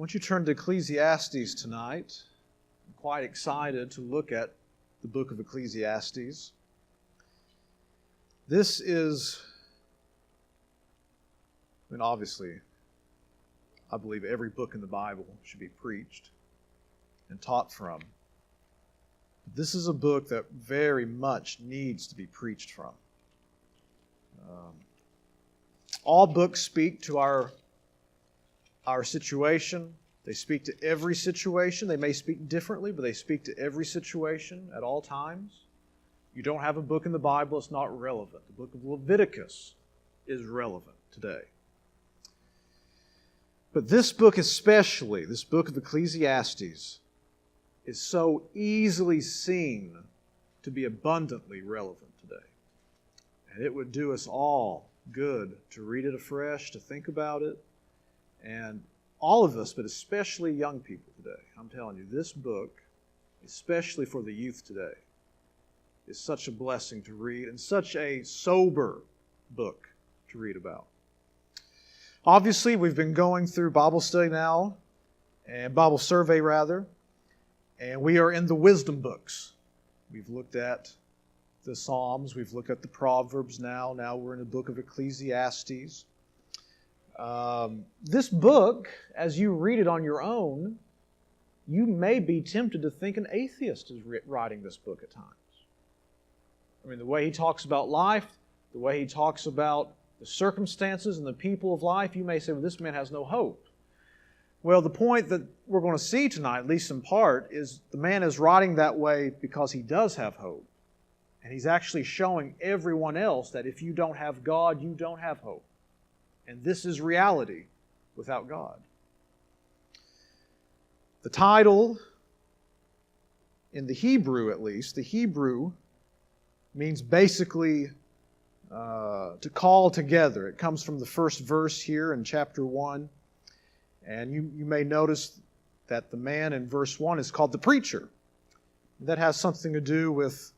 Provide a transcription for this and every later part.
Once you turn to Ecclesiastes tonight, I'm quite excited to look at the book of Ecclesiastes. This is, obviously, I believe every book in the Bible should be preached and taught from. But this is a book that very much needs to be preached from. All books speak to our situation. They speak to every situation. They may speak differently, but they speak to every situation at all times. You don't have a book in the Bible that's not relevant. The book of Leviticus is relevant today. But this book especially, this book of Ecclesiastes, is so easily seen to be abundantly relevant today. And it would do us all good to read it afresh, to think about it. And all of us, but especially young people today, I'm telling you, this book, especially for the youth today, is such a blessing to read and such a sober book to read about. Obviously, we've been going through Bible study now, and Bible survey rather, and we are in the wisdom books. We've looked at the Psalms, we've looked at the Proverbs now. Now we're in the book of Ecclesiastes. This book, as you read it on your own, you may be tempted to think an atheist is writing this book at times. I mean, the way he talks about life, the way he talks about the circumstances and the people of life, you may say, well, this man has no hope. Well, the point that we're going to see tonight, at least in part, is the man is writing that way because he does have hope. And he's actually showing everyone else that if you don't have God, you don't have hope. And this is reality without God. The title, in the Hebrew at least, the Hebrew means basically to call together. It comes from the first verse here in chapter 1. And you may notice that the man in verse 1 is called the preacher. That has something to do with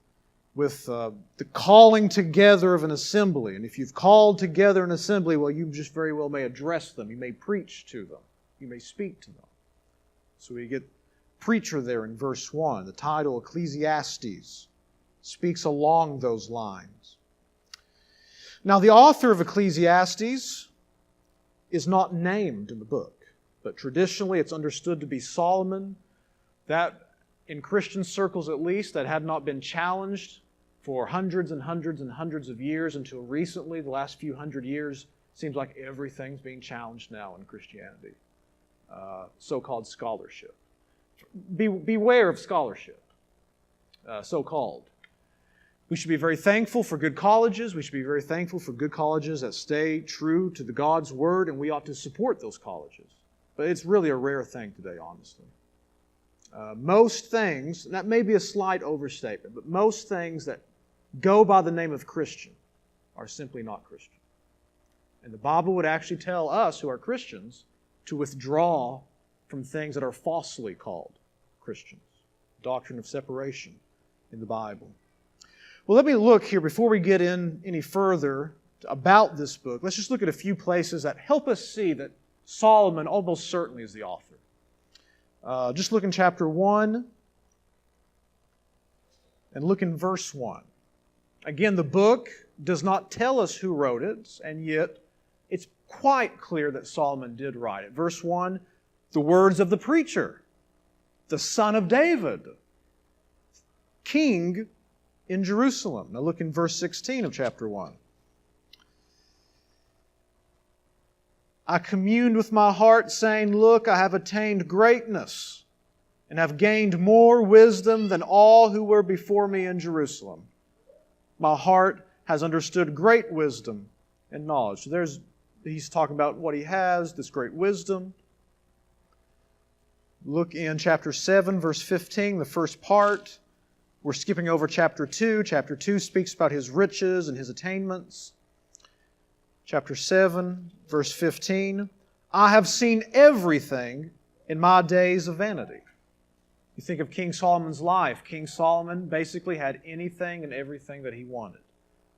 the calling together of an assembly. And if you've called together an assembly, well, you just very well may address them. You may preach to them. You may speak to them. So we get preacher there in verse 1. The title, Ecclesiastes, speaks along those lines. Now, the author of Ecclesiastes is not named in the book, but traditionally it's understood to be Solomon. That, in Christian circles at least, that had not been challenged for hundreds and hundreds and hundreds of years until recently, the last few hundred years. Seems like everything's being challenged now in Christianity. So-called scholarship. Beware of scholarship, so-called. We should be very thankful for good colleges. We should be very thankful for good colleges that stay true to the God's Word, and we ought to support those colleges. But it's really a rare thing today, honestly. Most things, and that may be a slight overstatement, but most things that go by the name of Christian are simply not Christian. And the Bible would actually tell us who are Christians to withdraw from things that are falsely called Christians. Doctrine of separation in the Bible. Well, let me look here before we get in any further about this book. Let's just look at a few places that help us see that Solomon almost certainly is the author. Just look in chapter 1 and look in verse 1. Again, the book does not tell us who wrote it, and yet it's quite clear that Solomon did write it. Verse 1, the words of the preacher, the son of David, king in Jerusalem. Now look in verse 16 of chapter 1. I communed with my heart, saying, look, I have attained greatness, and have gained more wisdom than all who were before me in Jerusalem. My heart has understood great wisdom and knowledge. So he's talking about what he has, this great wisdom. Look in chapter 7, verse 15, the first part. We're skipping over chapter 2. Chapter 2 speaks about his riches and his attainments. Chapter 7, verse 15. I have seen everything in my days of vanity. You think of King Solomon's life. King Solomon basically had anything and everything that he wanted.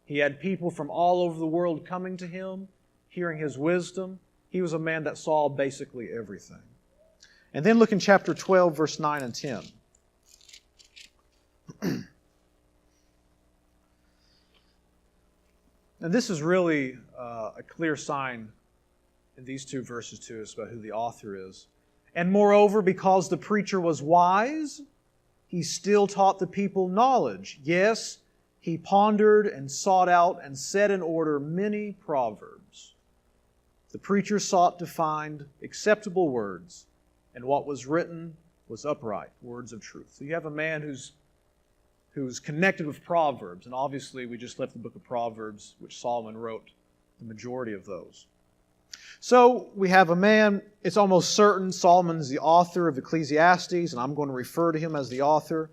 He had people from all over the world coming to him, hearing his wisdom. He was a man that saw basically everything. And then look in chapter 12, verse 9 and 10. And this is really a clear sign in these two verses to us about who the author is. And moreover, because the preacher was wise, he still taught the people knowledge. Yes, he pondered and sought out and set in order many proverbs. The preacher sought to find acceptable words, and what was written was upright, words of truth. So you have a man who's connected with Proverbs, and obviously we just left the book of Proverbs, which Solomon wrote the majority of those. So we have a man, it's almost certain Solomon's the author of Ecclesiastes, and I'm going to refer to him as the author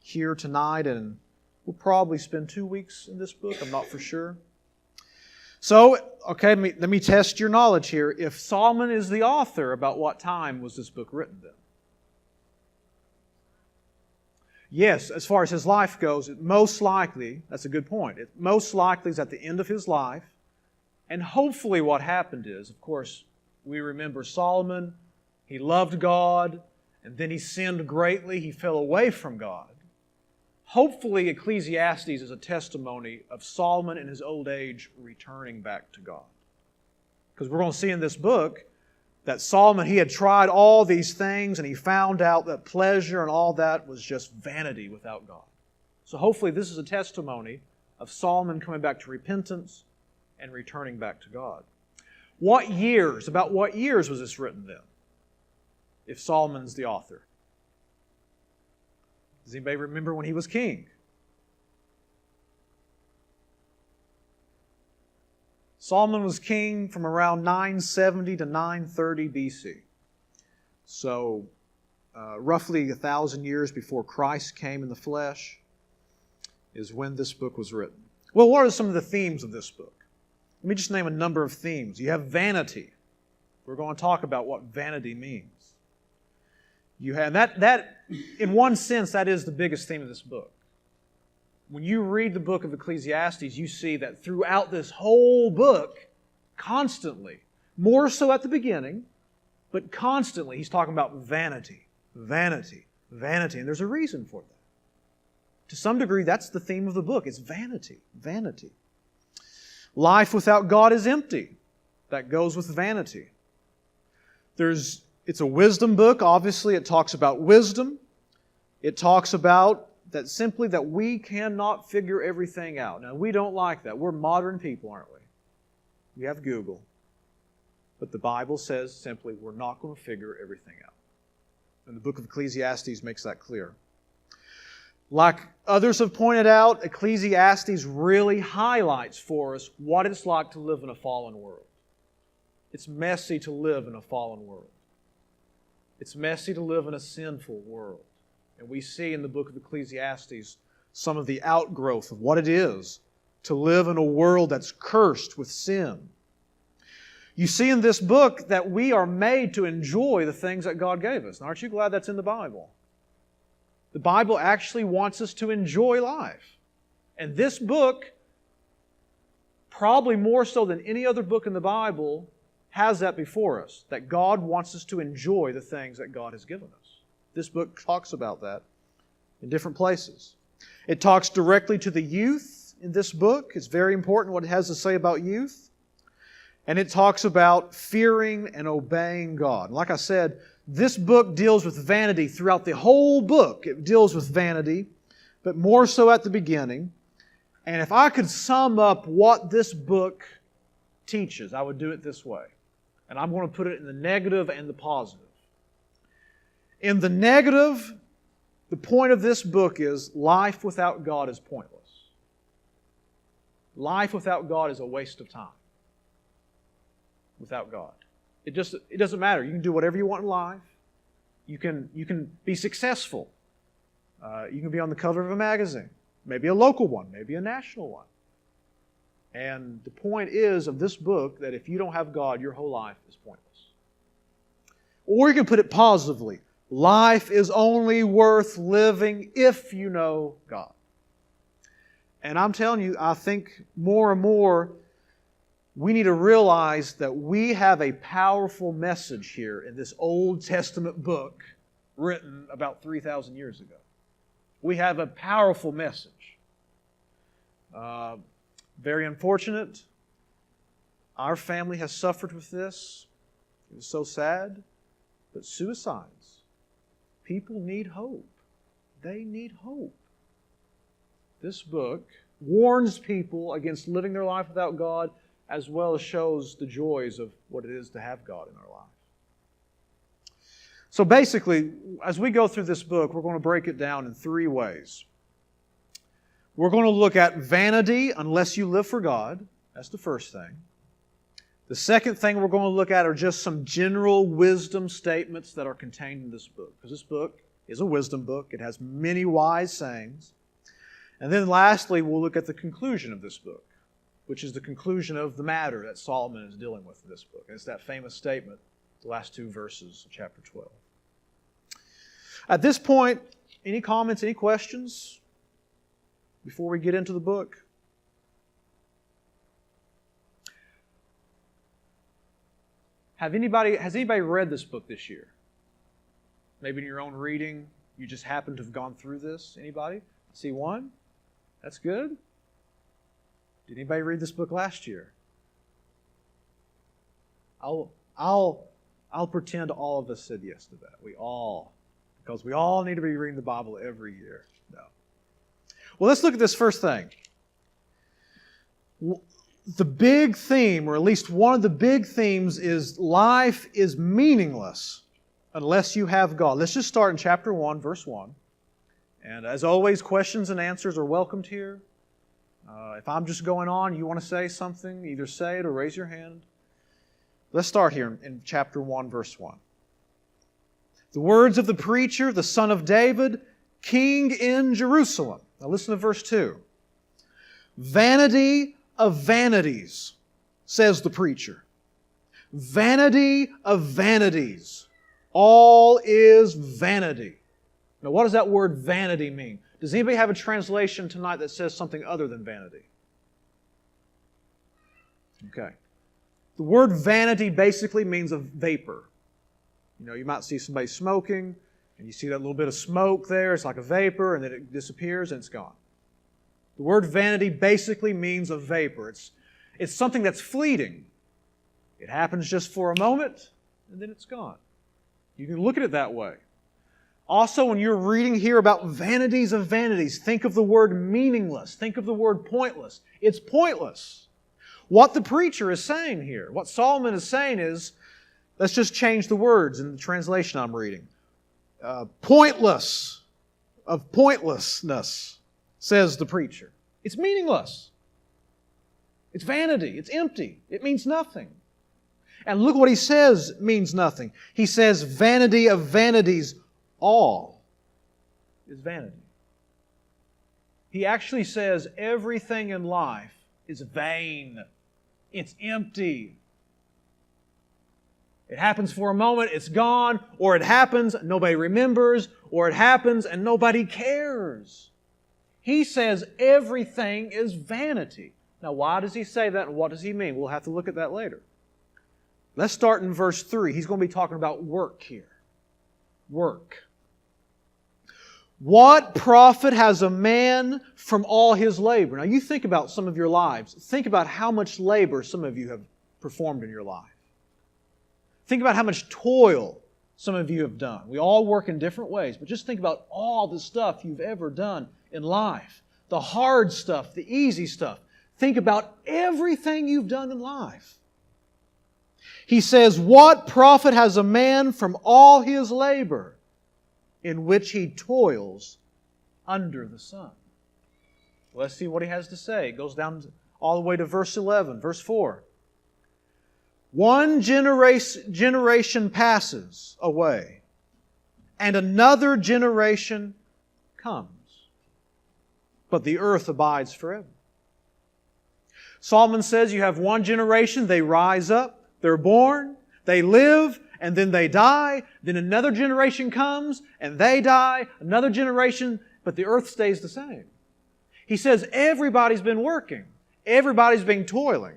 here tonight, and we'll probably spend 2 weeks in this book, I'm not for sure. So, okay, let me test your knowledge here. If Solomon is the author, about what time was this book written then? Yes, as far as his life goes, most likely, that's a good point, it most likely is at the end of his life. And hopefully what happened is, of course, we remember Solomon, he loved God, and then he sinned greatly, he fell away from God. Hopefully Ecclesiastes is a testimony of Solomon in his old age returning back to God. Because we're going to see in this book that Solomon, he had tried all these things and he found out that pleasure and all that was just vanity without God. So hopefully this is a testimony of Solomon coming back to repentance and returning back to God. About what years was this written then? If Solomon's the author. Does anybody remember when he was king? Solomon was king from around 970 to 930 BC. So, roughly 1,000 years before Christ came in the flesh is when this book was written. Well, what are some of the themes of this book? Let me just name a number of themes. You have vanity. We're going to talk about what vanity means. You have that in one sense, that is the biggest theme of this book. When you read the book of Ecclesiastes, you see that throughout this whole book, constantly, more so at the beginning, but constantly, he's talking about vanity, vanity, vanity. And there's a reason for that. To some degree, that's the theme of the book. It's vanity, vanity. Life without God is empty. That goes with vanity. It's a wisdom book. Obviously, it talks about wisdom. It talks about that simply that we cannot figure everything out. Now, we don't like that. We're modern people, aren't we? We have Google. But the Bible says simply we're not going to figure everything out. And the book of Ecclesiastes makes that clear. Like others have pointed out, Ecclesiastes really highlights for us what it's like to live in a fallen world. It's messy to live in a fallen world. It's messy to live in a sinful world. And we see in the book of Ecclesiastes some of the outgrowth of what it is to live in a world that's cursed with sin. You see in this book that we are made to enjoy the things that God gave us. And aren't you glad that's in the Bible? The Bible actually wants us to enjoy life. And this book, probably more so than any other book in the Bible, has that before us, that God wants us to enjoy the things that God has given us. This book talks about that in different places. It talks directly to the youth in this book. It's very important what it has to say about youth. And it talks about fearing and obeying God. And like I said, this book deals with vanity throughout the whole book. It deals with vanity, but more so at the beginning. And if I could sum up what this book teaches, I would do it this way. And I'm going to put it in the negative and the positive. In the negative, the point of this book is life without God is pointless. Life without God is a waste of time. Without God. It doesn't matter. You can do whatever you want in life. You can be successful. You can be on the cover of a magazine. Maybe a local one. Maybe a national one. And the point is of this book that if you don't have God, your whole life is pointless. Or you can put it positively. Life is only worth living if you know God. And I'm telling you, I think more and more we need to realize that we have a powerful message here in this Old Testament book written about 3,000 years ago. We have a powerful message. Very unfortunate. Our family has suffered with this. It was so sad. But suicides. People need hope. They need hope. This book warns people against living their life without God, as well as shows the joys of what it is to have God in our life. So basically, as we go through this book, we're going to break it down in three ways. We're going to look at vanity unless you live for God. That's the first thing. The second thing we're going to look at are just some general wisdom statements that are contained in this book. Because this book is a wisdom book. It has many wise sayings. And then lastly, we'll look at the conclusion of this book, which is the conclusion of the matter that Solomon is dealing with in this book. And it's that famous statement, the last two verses of chapter 12. At this point, any comments, any questions before we get into the book? Has anybody read this book this year? Maybe in your own reading, you just happen to have gone through this. Anybody? See one? That's good. Did anybody read this book last year? I'll pretend all of us said yes to that. Because we all need to be reading the Bible every year. No. Well, let's look at this first thing. The big theme, or at least one of the big themes, is life is meaningless unless you have God. Let's just start in chapter 1, verse 1. And as always, questions and answers are welcomed here. If I'm just going on, you want to say something, either say it or raise your hand. Let's start here in chapter 1, verse 1. The words of the preacher, the son of David, king in Jerusalem. Now listen to verse 2. Vanity of vanities, says the preacher. Vanity of vanities. All is vanity. Now, what does that word vanity mean? Does anybody have a translation tonight that says something other than vanity? Okay. The word vanity basically means a vapor. You might see somebody smoking, and you see that little bit of smoke there. It's like a vapor, and then it disappears, and it's gone. The word vanity basically means a vapor. It's something that's fleeting. It happens just for a moment, and then it's gone. You can look at it that way. Also, when you're reading here about vanities of vanities, think of the word meaningless. Think of the word pointless. It's pointless. What the preacher is saying here, what Solomon is saying is, let's just change the words in the translation I'm reading. Pointless, of pointlessness, says the preacher. It's meaningless. It's vanity. It's empty. It means nothing. And look what he says means nothing. He says, vanity of vanities, all is vanity. He actually says everything in life is vain. It's empty. It happens for a moment, it's gone, or it happens, nobody remembers, or it happens and nobody cares. He says everything is vanity. Now, why does he say that and what does he mean? We'll have to look at that later. Let's start in verse 3. He's going to be talking about work here. Work. What profit has a man from all his labor? Now, you think about some of your lives. Think about how much labor some of you have performed in your life. Think about how much toil some of you have done. We all work in different ways, but just think about all the stuff you've ever done in life. The hard stuff, the easy stuff. Think about everything you've done in life. He says, what profit has a man from all his labor in which he toils under the sun? Let's see what he has to say. It goes down all the way to verse 11, verse 4. One generation passes away, and another generation comes, but the earth abides forever. Solomon says you have one generation, they rise up, they're born, they live, and then they die. Then another generation comes, and they die, another generation, but the earth stays the same. He says everybody's been working, everybody's been toiling.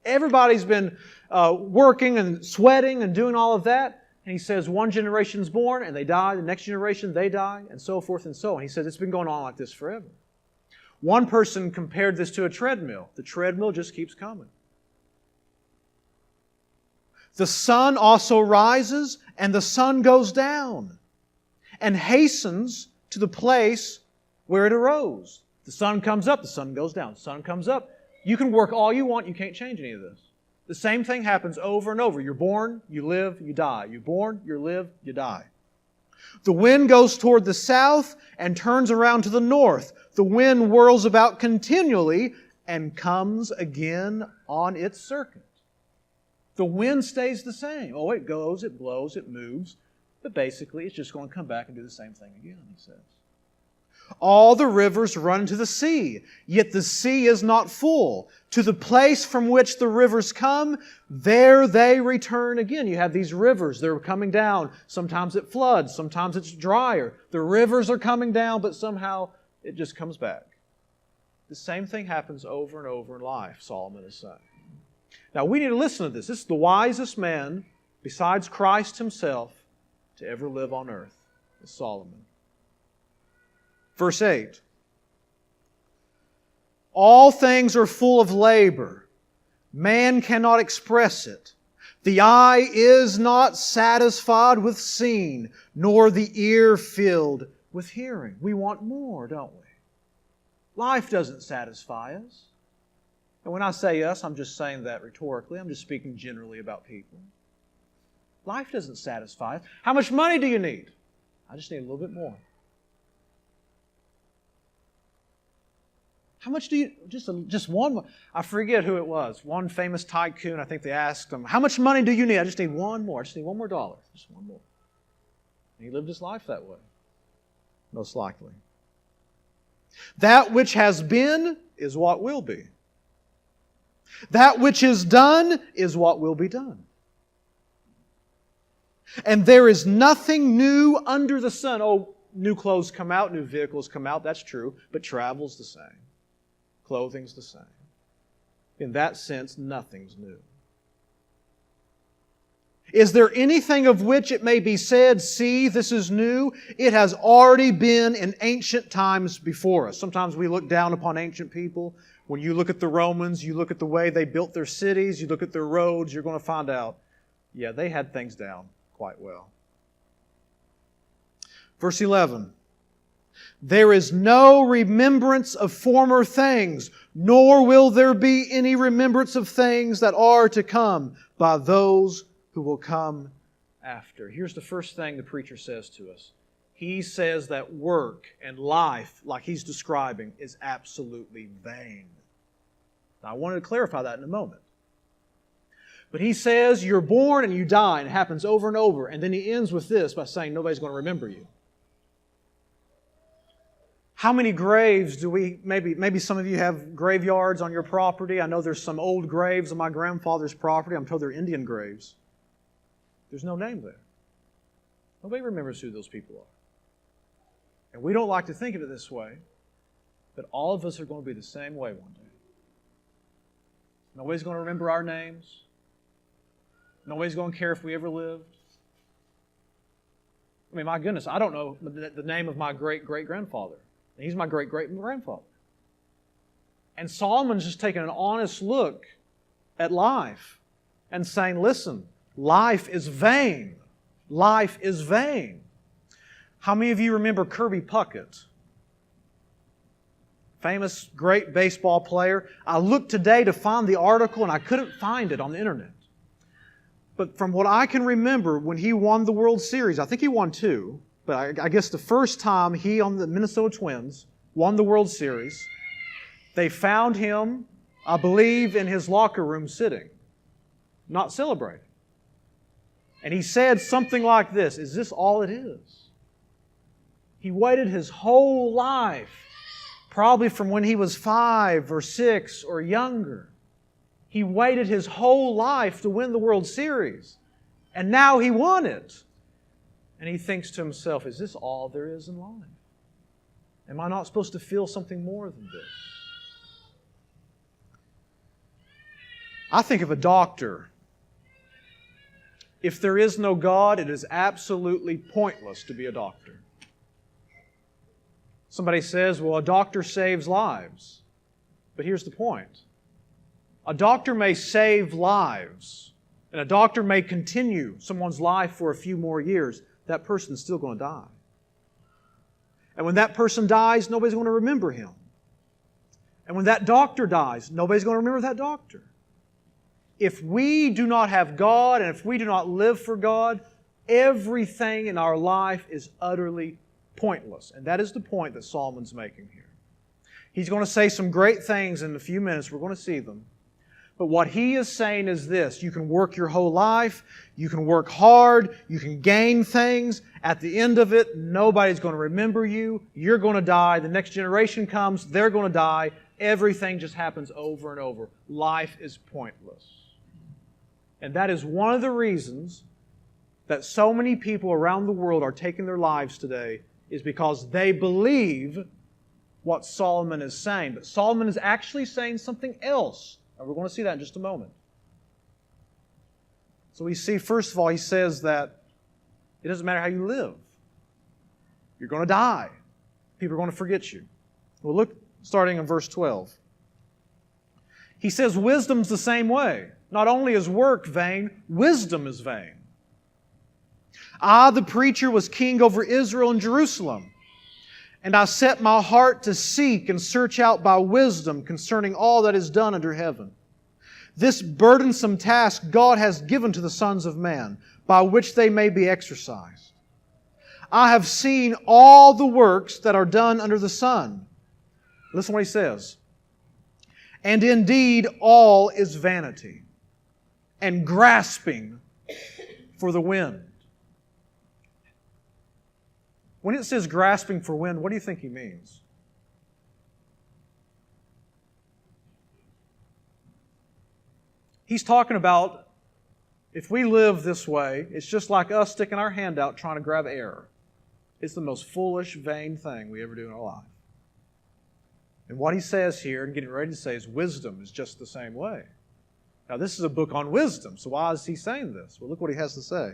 Everybody's been working and sweating and doing all of that. And he says one generation's born and they die. The next generation, they die, and so forth and so on. He says it's been going on like this forever. One person compared this to a treadmill. The treadmill just keeps coming. The sun also rises and the sun goes down and hastens to the place where it arose. The sun comes up, the sun goes down. The sun comes up. You can work all you want, you can't change any of this. The same thing happens over and over. You're born, you live, you die. You're born, you live, you die. The wind goes toward the south and turns around to the north. The wind whirls about continually and comes again on its circuit. The wind stays the same. Oh, it goes, it blows, it moves. But basically, it's just going to come back and do the same thing again, he says. All the rivers run to the sea, yet the sea is not full. To the place from which the rivers come, there they return again. You have these rivers, they're coming down. Sometimes it floods, sometimes it's drier. The rivers are coming down, but somehow it just comes back. The same thing happens over and over in life, Solomon is saying. Now we need to listen to this. This is the wisest man, besides Christ Himself, to ever live on earth, is Solomon. Verse 8. All things are full of labor. Man cannot express it. The eye is not satisfied with seeing, nor the ear filled with hearing. We want more, don't we? Life doesn't satisfy us. And when I say us, I'm just saying that rhetorically. I'm just speaking generally about people. Life doesn't satisfy us. How much money do you need? I just need a little bit more. How much do you, just one more. I forget who it was. One famous tycoon, I think they asked him, how much money do you need? I just need one more. I just need one more dollar. Just one more. And he lived his life that way. Most likely. That which has been is what will be. That which is done is what will be done. And there is nothing new under the sun. Oh, new clothes come out, new vehicles come out, that's true, but travel's the same. Clothing's the same. In that sense, nothing's new. Is there anything of which it may be said, see, this is new? It has already been in ancient times before us. Sometimes we look down upon ancient people. When you look at the Romans, you look at the way they built their cities, you look at their roads, you're going to find out, yeah, they had things down quite well. Verse 11. There is no remembrance of former things, nor will there be any remembrance of things that are to come by those who will come after. Here's the first thing the preacher says to us. He says that work and life, like he's describing, is absolutely vain. Now, I wanted to clarify that in a moment. But he says you're born and you die, and it happens over and over. And then he ends with this by saying nobody's going to remember you. How many graves do we, maybe some of you have graveyards on your property. I know there's some old graves on my grandfather's property. I'm told they're Indian graves. There's no name there. Nobody remembers who those people are. And we don't like to think of it this way, but all of us are going to be the same way one day. Nobody's going to remember our names. Nobody's going to care if we ever lived. I mean, my goodness, I don't know the name of my great-great-grandfather. He's my great-great-grandfather. And Solomon's just taking an honest look at life and saying, listen, life is vain. Life is vain. How many of you remember Kirby Puckett? Famous, great baseball player. I looked today to find the article and I couldn't find it on the internet. But from what I can remember, when he won the World Series, I think he won two, but I guess the first time he on the Minnesota Twins won the World Series, they found him, I believe, in his locker room sitting, not celebrating. And he said something like this, is this all it is? He waited his whole life, probably from when he was 5 or 6 or younger. He waited his whole life to win the World Series. And now he won it. And he thinks to himself, is this all there is in life? Am I not supposed to feel something more than this? I think of a doctor. If there is no God, it is absolutely pointless to be a doctor. Somebody says, well, a doctor saves lives. But here's the point. A doctor may save lives, and a doctor may continue someone's life for a few more years. That person's still going to die. And when that person dies, nobody's going to remember him. And when that doctor dies, nobody's going to remember that doctor. If we do not have God, and if we do not live for God, everything in our life is utterly pointless. And that is the point that Solomon's making here. He's going to say some great things in a few minutes. We're going to see them. But what he is saying is this: you can work your whole life, you can work hard, you can gain things. At the end of it, nobody's going to remember you. You're going to die. The next generation comes, they're going to die. Everything just happens over and over. Life is pointless. And that is one of the reasons that so many people around the world are taking their lives today, is because they believe what Solomon is saying. But Solomon is actually saying something else. And we're going to see that in just a moment. So we see, first of all, he says that it doesn't matter how you live. You're going to die. People are going to forget you. Well, look, starting in verse 12. He says wisdom's the same way. Not only is work vain, wisdom is vain. I, the preacher, was king over Israel and Jerusalem. And I set my heart to seek and search out by wisdom concerning all that is done under heaven. This burdensome task God has given to the sons of man, by which they may be exercised. I have seen all the works that are done under the sun. Listen to what he says. And indeed all is vanity, and grasping for the wind. When it says grasping for wind, what do you think he means? He's talking about, if we live this way, it's just like us sticking our hand out trying to grab air. It's the most foolish, vain thing we ever do in our life. And what he says here, and getting ready to say, is wisdom is just the same way. Now, this is a book on wisdom, so why is he saying this? Well, look what he has to say.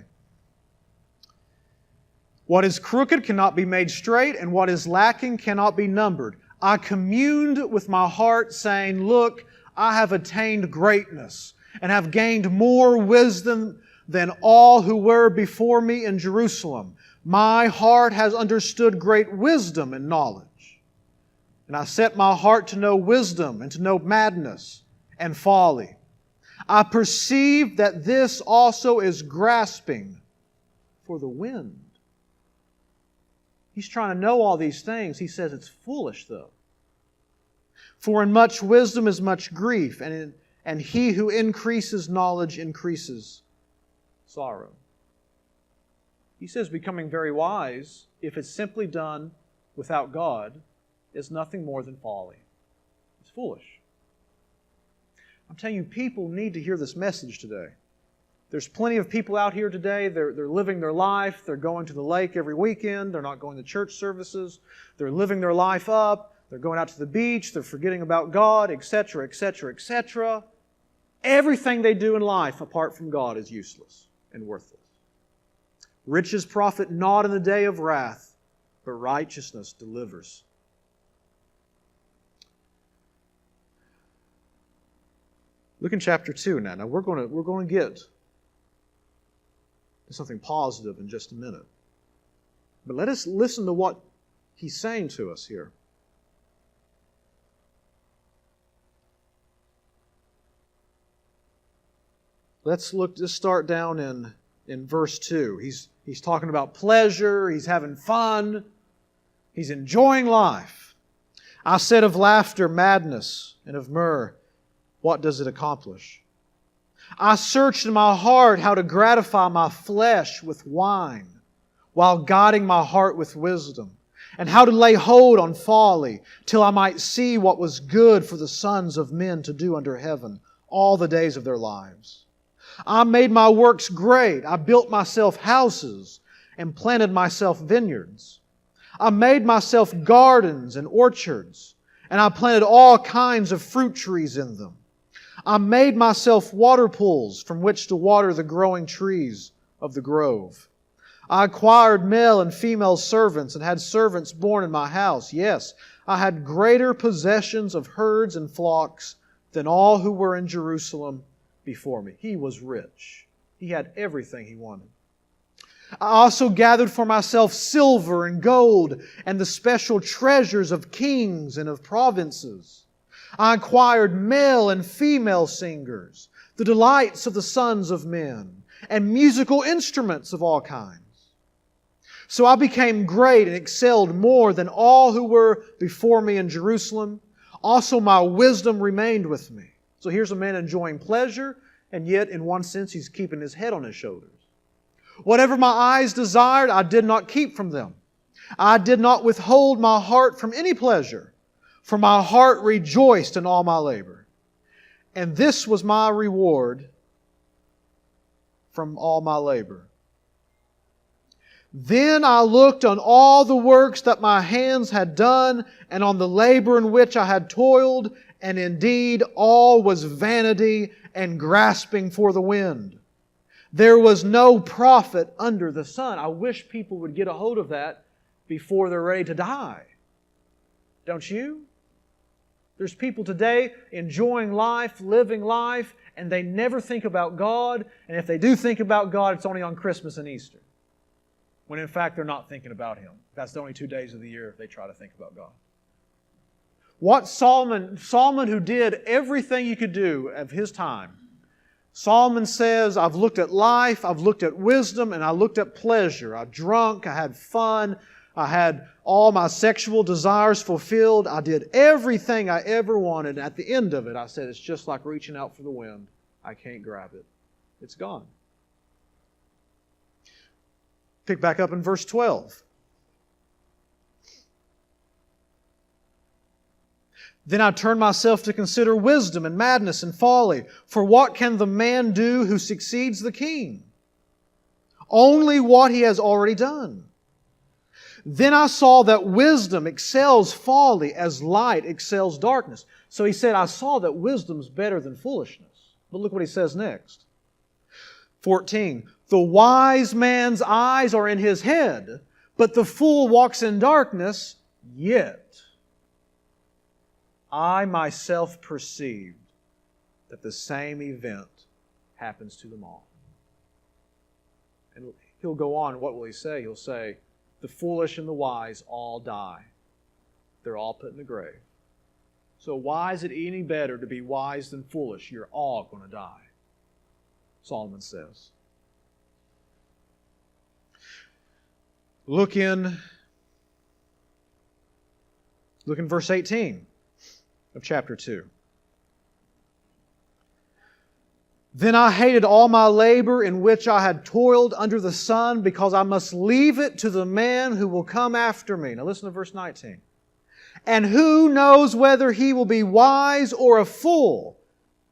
What is crooked cannot be made straight, and what is lacking cannot be numbered. I communed with my heart, saying, look, I have attained greatness, and have gained more wisdom than all who were before me in Jerusalem. My heart has understood great wisdom and knowledge. And I set my heart to know wisdom, and to know madness and folly. I perceive that this also is grasping for the wind. He's trying to know all these things. He says it's foolish, though. For in much wisdom is much grief, and he who increases knowledge increases sorrow. He says becoming very wise, if it's simply done without God, is nothing more than folly. It's foolish. I'm telling you, people need to hear this message today. There's plenty of people out here today, they're living their life, they're going to the lake every weekend, they're not going to church services, they're living their life up, they're going out to the beach, they're forgetting about God, etc., etc., etc. Everything they do in life apart from God is useless and worthless. Riches profit not in the day of wrath, but righteousness delivers. Look in chapter 2 now. Now we're going to get to something positive in just a minute. But let us listen to what he's saying to us here. Let's start down in verse 2. He's talking about pleasure, he's having fun, he's enjoying life. I said of laughter, madness, and of myrrh, what does it accomplish? I searched in my heart how to gratify my flesh with wine, while guiding my heart with wisdom, and how to lay hold on folly, till I might see what was good for the sons of men to do under heaven all the days of their lives. I made my works great. I built myself houses and planted myself vineyards. I made myself gardens and orchards, and I planted all kinds of fruit trees in them. I made myself water pools from which to water the growing trees of the grove. I acquired male and female servants and had servants born in my house. Yes, I had greater possessions of herds and flocks than all who were in Jerusalem before me. He was rich. He had everything he wanted. I also gathered for myself silver and gold and the special treasures of kings and of provinces. I acquired male and female singers, the delights of the sons of men, and musical instruments of all kinds. So I became great and excelled more than all who were before me in Jerusalem. Also my wisdom remained with me. So here's a man enjoying pleasure, and yet in one sense he's keeping his head on his shoulders. Whatever my eyes desired, I did not keep from them. I did not withhold my heart from any pleasure, for my heart rejoiced in all my labor. And this was my reward from all my labor. Then I looked on all the works that my hands had done, and on the labor in which I had toiled, and indeed all was vanity and grasping for the wind. There was no profit under the sun. I wish people would get a hold of that before they're ready to die. Don't you? There's people today enjoying life, living life, and they never think about God. And if they do think about God, it's only on Christmas and Easter. When in fact they're not thinking about Him. That's the only 2 days of the year they try to think about God. What Solomon who did everything he could do of his time, Solomon says, I've looked at life, I've looked at wisdom, and I looked at pleasure. I drank, I had fun, I had all my sexual desires fulfilled. I did everything I ever wanted. At the end of it, I said, it's just like reaching out for the wind. I can't grab it. It's gone. Pick back up in verse 12. Then I turned myself to consider wisdom and madness and folly. For what can the man do who succeeds the king? Only what he has already done. Then I saw that wisdom excels folly as light excels darkness. So he said, I saw that wisdom's better than foolishness. But look what he says next. 14. The wise man's eyes are in his head, but the fool walks in darkness, yet I myself perceived that the same event happens to them all. And he'll go on. What will he say? He'll say, the foolish and the wise all die. They're all put in the grave. So why is it any better to be wise than foolish? You're all going to die, Solomon says. Look in verse 18. Of chapter 2. Then I hated all my labor in which I had toiled under the sun, because I must leave it to the man who will come after me. Now listen to verse 19. And who knows whether he will be wise or a fool,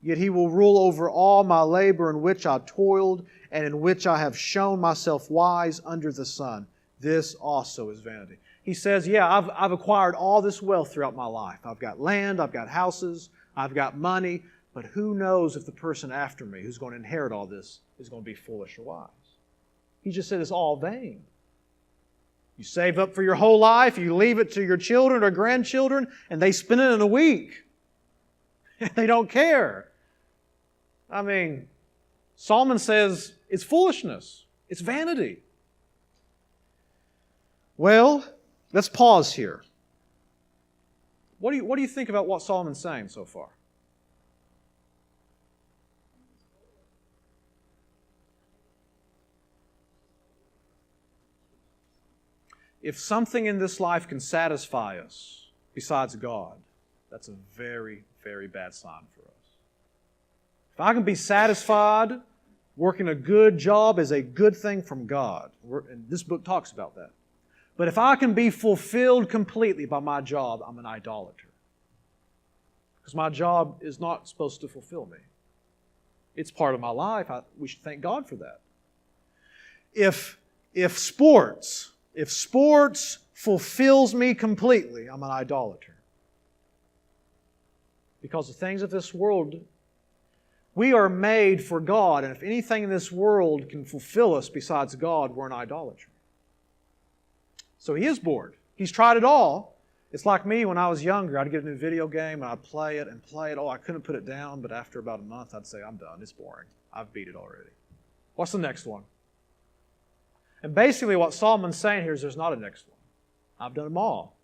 yet he will rule over all my labor in which I toiled, and in which I have shown myself wise under the sun. This also is vanity. He says, yeah, I've acquired all this wealth throughout my life. I've got land, I've got houses, I've got money, but who knows if the person after me who's going to inherit all this is going to be foolish or wise. He just said it's all vain. You save up for your whole life, you leave it to your children or grandchildren, and they spend it in a week. They don't care. I mean, Solomon says it's foolishness. It's vanity. Well, let's pause here. What do you think about what Solomon's saying so far? If something in this life can satisfy us besides God, that's a very, very bad sign for us. If I can be satisfied, working a good job is a good thing from God. And this book talks about that. But if I can be fulfilled completely by my job, I'm an idolater. Because my job is not supposed to fulfill me. It's part of my life. We should thank God for that. If sports fulfills me completely, I'm an idolater. Because the things of this world We are made for God, and if anything in this world can fulfill us besides God, we're in idolatry. So he is bored. He's tried it all. It's like me when I was younger. I'd get a new video game, and I'd play it and play it. Oh, I couldn't put it down, but after about a month, I'd say, I'm done. It's boring. I've beat it already. What's the next one? And basically what Solomon's saying here is there's not a next one. I've done them all.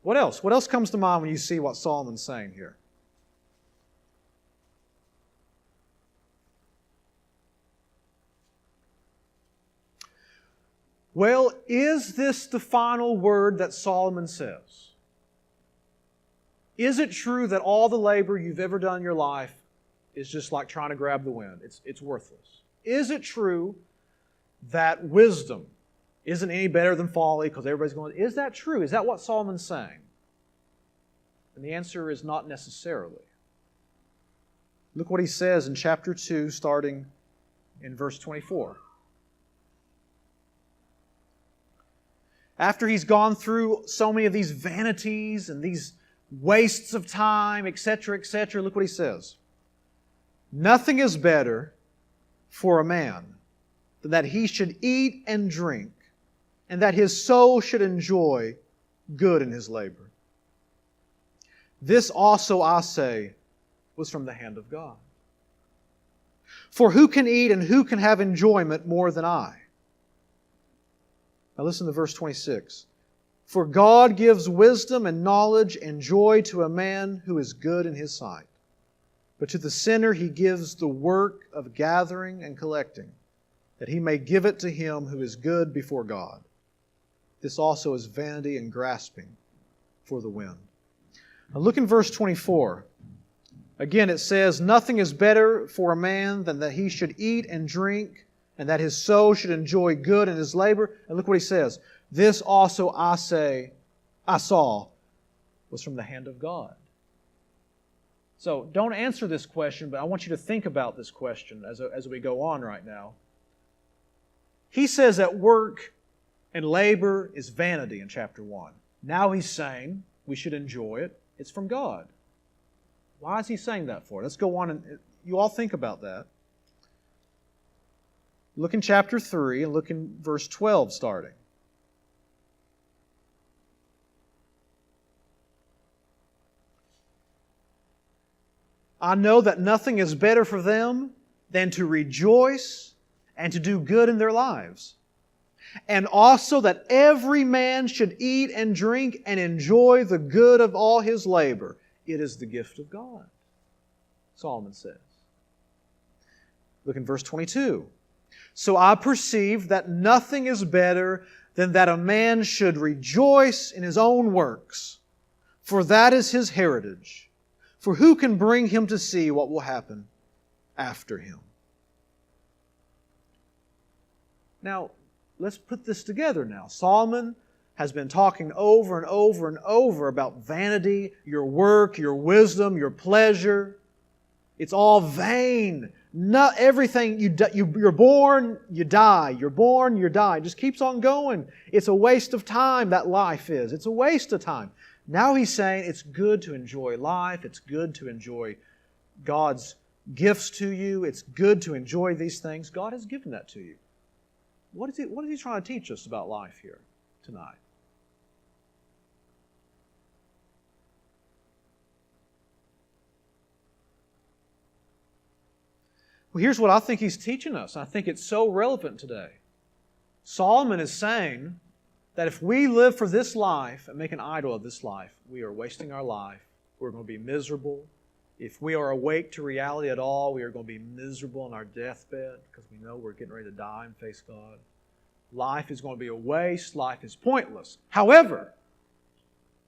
What else? What else comes to mind when you see what Solomon's saying here? Well, is this the final word that Solomon says? Is it true that all the labor you've ever done in your life is just like trying to grab the wind? It's worthless. Is it true that wisdom isn't any better than folly because everybody's going, is that true? Is that what Solomon's saying? And the answer is not necessarily. Look what he says in chapter 2, starting in verse 24. After he's gone through so many of these vanities and these wastes of time, etc., look what he says. Nothing is better for a man than that he should eat and drink, and that his soul should enjoy good in his labor. This also, I say, was from the hand of God. For who can eat and who can have enjoyment more than I? Now listen to verse 26. For God gives wisdom and knowledge and joy to a man who is good in his sight. But to the sinner He gives the work of gathering and collecting, that he may give it to him who is good before God. This also is vanity and grasping for the wind. Now look in verse 24. Again it says, nothing is better for a man than that he should eat and drink, and that his soul should enjoy good in his labor. And look what he says. This also I saw, was from the hand of God. So don't answer this question, but I want you to think about this question as we go on right now. He says that work and labor is vanity in chapter 1. Now he's saying we should enjoy it. It's from God. Why is he saying that for? Let's go on and you all think about that. Look in chapter 3 and look in verse 12 starting. I know that nothing is better for them than to rejoice and to do good in their lives. And also that every man should eat and drink and enjoy the good of all his labor. It is the gift of God, Solomon says. Look in verse 22. So I perceive that nothing is better than that a man should rejoice in his own works, for that is his heritage. For who can bring him to see what will happen after him? Now, let's put this together now. Solomon has been talking over and over and over about vanity, your work, your wisdom, your pleasure. It's all vain. Not everything, you're born, you die. You're born, you die. It just keeps on going. It's a waste of time, that life is. It's a waste of time. Now he's saying it's good to enjoy life. It's good to enjoy God's gifts to you. It's good to enjoy these things. God has given that to you. What is he trying to teach us about life here tonight? Well, here's what I think he's teaching us. I think it's so relevant today. Solomon is saying that if we live for this life and make an idol of this life, we are wasting our life. We're going to be miserable. If we are awake to reality at all, we are going to be miserable on our deathbed because we know we're getting ready to die and face God. Life is going to be a waste. Life is pointless. However,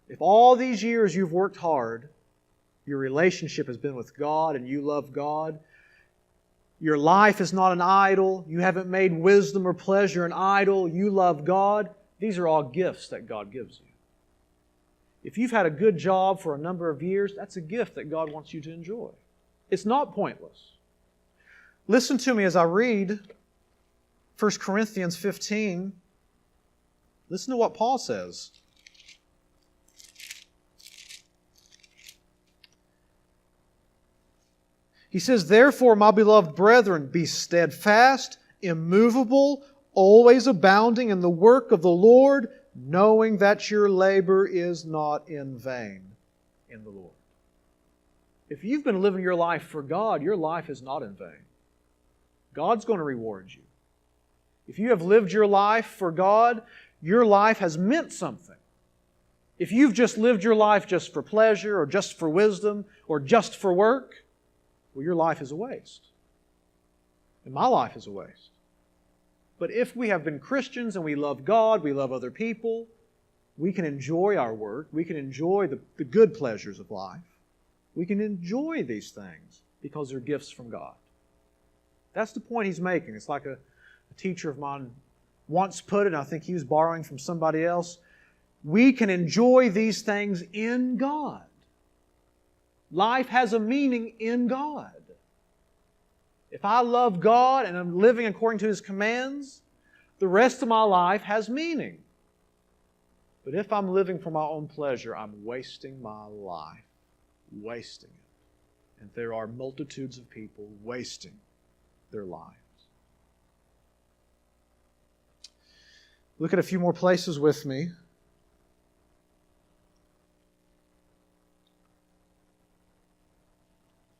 if all these years you've worked hard, your relationship has been with God and you love God, your life is not an idol, you haven't made wisdom or pleasure an idol, you love God, these are all gifts that God gives you. If you've had a good job for a number of years, that's a gift that God wants you to enjoy. It's not pointless. Listen to me as I read 1 Corinthians 15. Listen to what Paul says. He says, "Therefore, my beloved brethren, be steadfast, immovable, always abounding in the work of the Lord, knowing that your labor is not in vain in the Lord." If you've been living your life for God, your life is not in vain. God's going to reward you. If you have lived your life for God, your life has meant something. If you've just lived your life just for pleasure or just for wisdom or just for work, well, your life is a waste. And my life is a waste. But if we have been Christians and we love God, we love other people, we can enjoy our work, we can enjoy the good pleasures of life. We can enjoy these things because they're gifts from God. That's the point he's making. It's like a teacher of mine once put it, and I think he was borrowing from somebody else. We can enjoy these things in God. Life has a meaning in God. If I love God and I'm living according to His commands, the rest of my life has meaning. But if I'm living for my own pleasure, I'm wasting my life. Wasting it. And there are multitudes of people wasting their lives. Look at a few more places with me.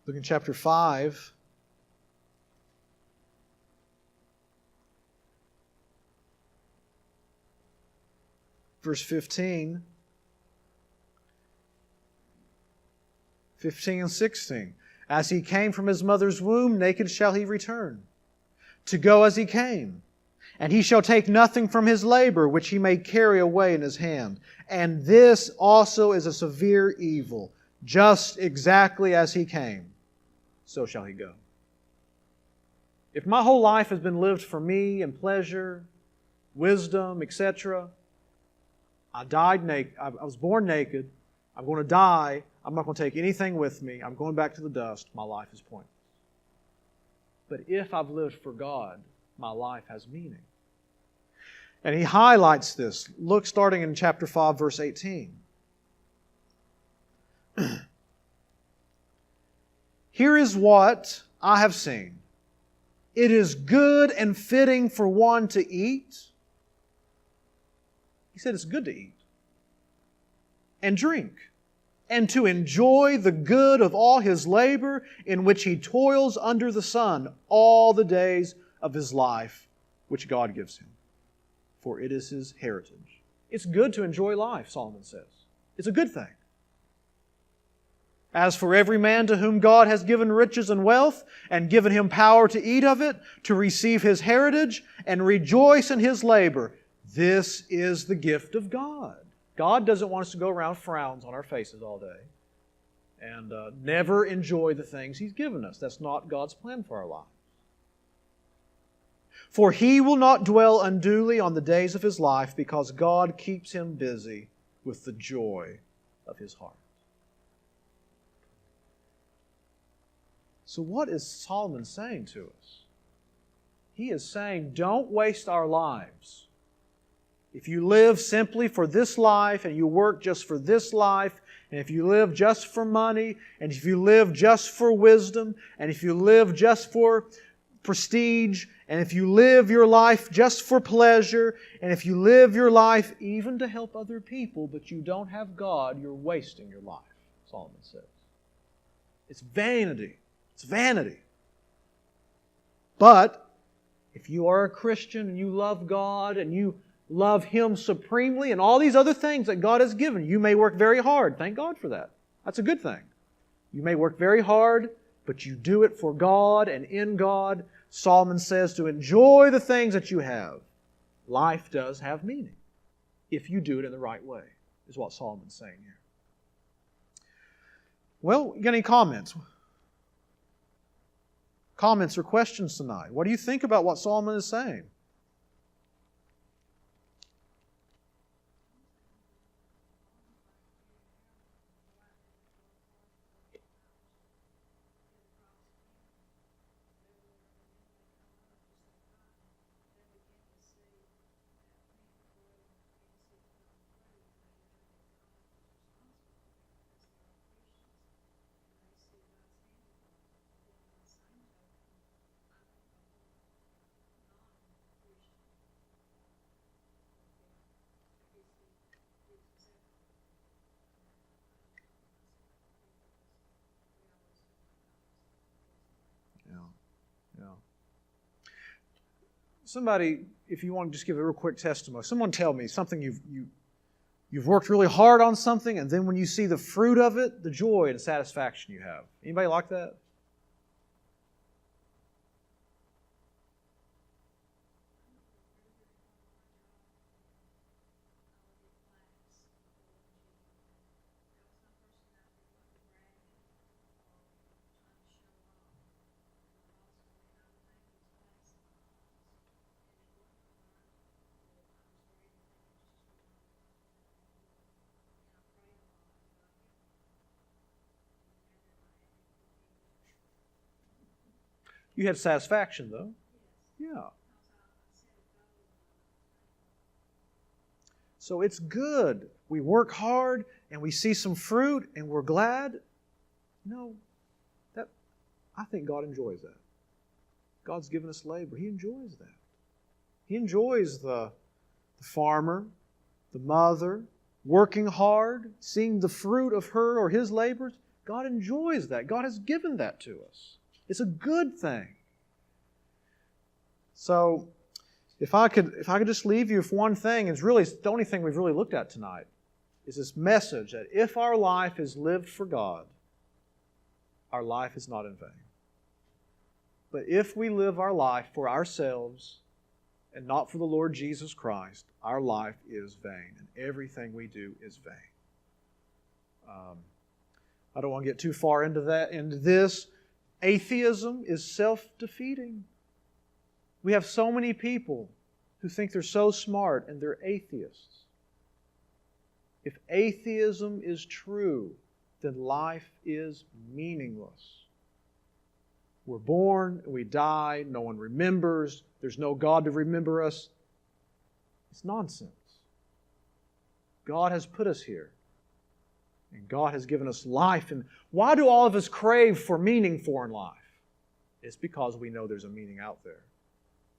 Look in chapter 5. Verse 15. 15 and 16. As he came from his mother's womb, naked shall he return, to go as he came. And he shall take nothing from his labor, which he may carry away in his hand. And this also is a severe evil. Just exactly as he came, so shall he go. If my whole life has been lived for me and pleasure, wisdom, etc., I died naked. I was born naked. I'm going to die. I'm not going to take anything with me. I'm going back to the dust. My life is pointless. But if I've lived for God, my life has meaning. And he highlights this. Look, starting in chapter 5, verse 18. Here is what I have seen. It is good and fitting for one to eat. He said it's good to eat and drink, and to enjoy the good of all his labor in which he toils under the sun all the days of his life, which God gives him. For it is his heritage. It's good to enjoy life, Solomon says. It's a good thing. As for every man to whom God has given riches and wealth, and given him power to eat of it, to receive his heritage, and rejoice in his labor, this is the gift of God. God doesn't want us to go around with frowns on our faces all day and never enjoy the things He's given us. That's not God's plan for our lives. For he will not dwell unduly on the days of his life, because God keeps him busy with the joy of his heart. So what is Solomon saying to us? He is saying, don't waste our lives. If you live simply for this life, and you work just for this life, and if you live just for money, and if you live just for wisdom, and if you live just for prestige, and if you live your life just for pleasure, and if you live your life even to help other people, but you don't have God, you're wasting your life, Solomon says. It's vanity. It's vanity. But if you are a Christian and you love God and you love Him supremely and all these other things that God has given, you may work very hard. Thank God for that. That's a good thing. You may work very hard, but you do it for God and in God. Solomon says to enjoy the things that you have. Life does have meaning if you do it in the right way, is what Solomon's saying here. Well, you got any comments? Comments or questions tonight? What do you think about what Solomon is saying? Somebody, if you want to just give a real quick testimony, someone tell me something you've worked really hard on something, and then when you see the fruit of it, the joy and satisfaction you have. Anybody like that? You had satisfaction, though. Yeah. So it's good. We work hard and we see some fruit and we're glad. I think God enjoys that. God's given us labor. He enjoys that. He enjoys the farmer, the mother, working hard, seeing the fruit of her or his labors. God enjoys that. God has given that to us. It's a good thing. So, if I could just leave you with one thing, it's really the only thing we've really looked at tonight, is this message that if our life is lived for God, our life is not in vain. But if we live our life for ourselves and not for the Lord Jesus Christ, our life is vain, and everything we do is vain. I don't want to get too far into this. Atheism is self-defeating. We have so many people who think they're so smart and they're atheists. If atheism is true, then life is meaningless. We're born, we die, no one remembers, there's no God to remember us. It's nonsense. God has put us here. And God has given us life. And why do all of us crave for meaning in life? It's because we know there's a meaning out there.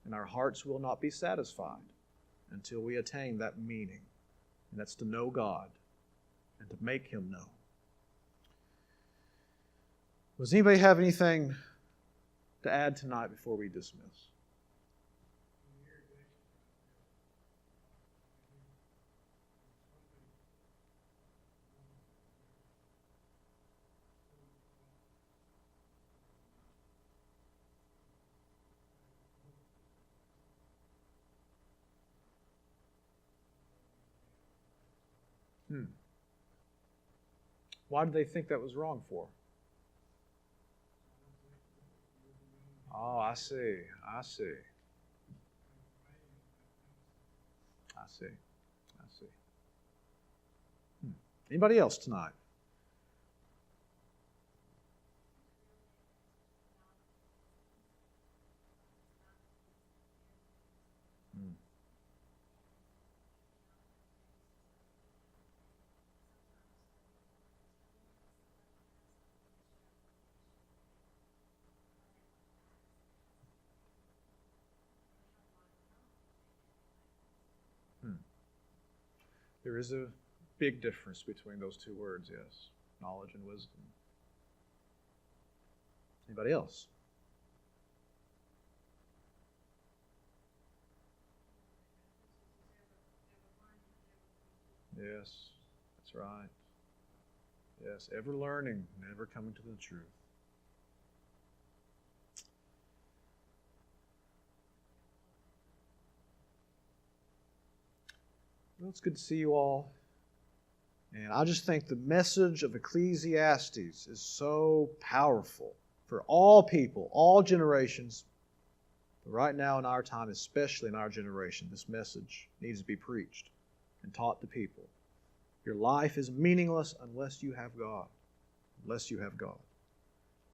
And our hearts will not be satisfied until we attain that meaning. And that's to know God and to make Him known. Does anybody have anything to add tonight before we dismiss? Why did they think that was wrong for? Oh, I see. Anybody else tonight? There is a big difference between those two words, yes. Knowledge and wisdom. Anybody else? Yes, that's right. Yes, ever learning, never coming to the truth. Well, it's good to see you all. And I just think the message of Ecclesiastes is so powerful for all people, all generations. But right now in our time, especially in our generation, this message needs to be preached and taught to people. Your life is meaningless unless you have God. Unless you have God.